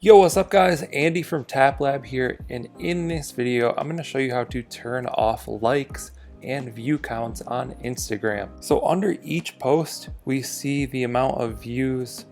Yo, what's up guys? Andy from TapLab here, and in this video I'm going to show you how to turn off likes and view counts on Instagram. So under each post we see the amount of views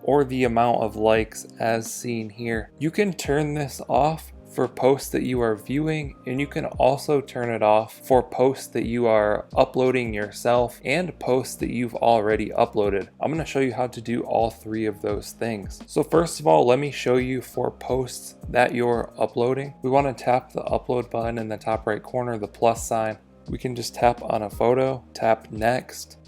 or the amount of likes as seen here. You can turn this off for posts that you are viewing, and you can also turn it off for posts that you are uploading yourself and posts that you've already uploaded. I'm going to show you how to do all three of those things. So first of all, let me show you for posts that you're uploading. We want to tap the upload button in the top right corner, the plus sign. We can just tap on a photo, tap next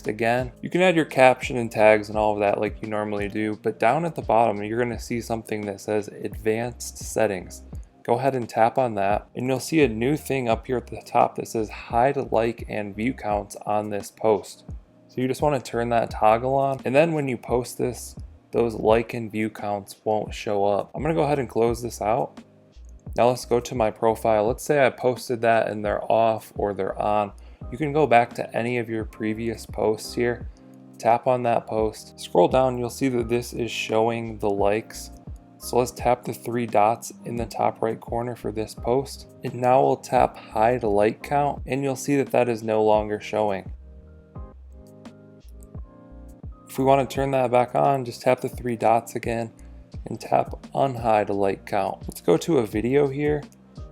again. You can add your caption and tags and all of that like you normally do, but down at the bottom you're going to see something that says advanced settings. Go ahead and tap on that, and you'll see a new thing up here at the top that says hide like and view counts on this post. So you just want to turn that toggle on, and then when you post this, those like and view counts won't show up. I'm going to go ahead and close this out. Now let's go to my profile. Let's say I posted that and they're off or they're on. You can go back to any of your previous posts here, tap on that post, scroll down, you'll see that this is showing the likes. So let's tap the three dots in the top right corner for this post. And now we'll tap hide like count, and you'll see that that is no longer showing. If we want to turn that back on, just tap the three dots again and tap unhide like count. Let's go to a video here.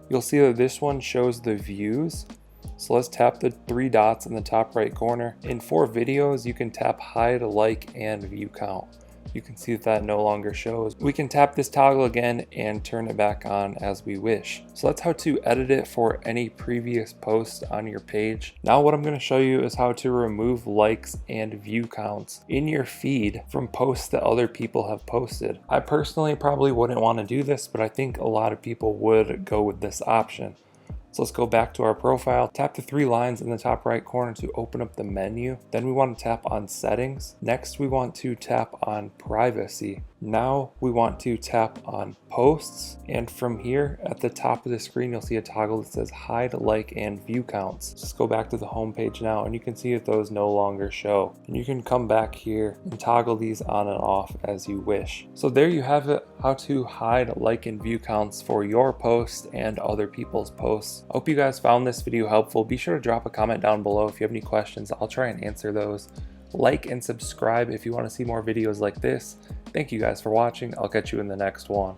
You'll see that this one shows the views. So let's tap the three dots in the top right corner. And for videos, you can tap hide like and view count. You can see that no longer shows. We can tap this toggle again and turn it back on as we wish. So that's how to edit it for any previous post on your page. Now what I'm going to show you is how to remove likes and view counts in your feed from posts that other people have posted. I personally probably wouldn't want to do this, but I think a lot of people would go with this option. So let's go back to our profile, tap the three lines in the top right corner to open up the menu. Then we want to tap on settings. Next, we want to tap on privacy. Now we want to tap on posts. And from here at the top of the screen, you'll see a toggle that says hide like and view counts. Just go back to the home page now, and you can see that those no longer show. And you can come back here and toggle these on and off as you wish. So there you have it, how to hide like and view counts for your posts and other people's posts. I hope you guys found this video helpful. Be sure to drop a comment down below if you have any questions. I'll try and answer those. Like and subscribe if you want to see more videos like this. Thank you guys for watching. I'll catch you in the next one.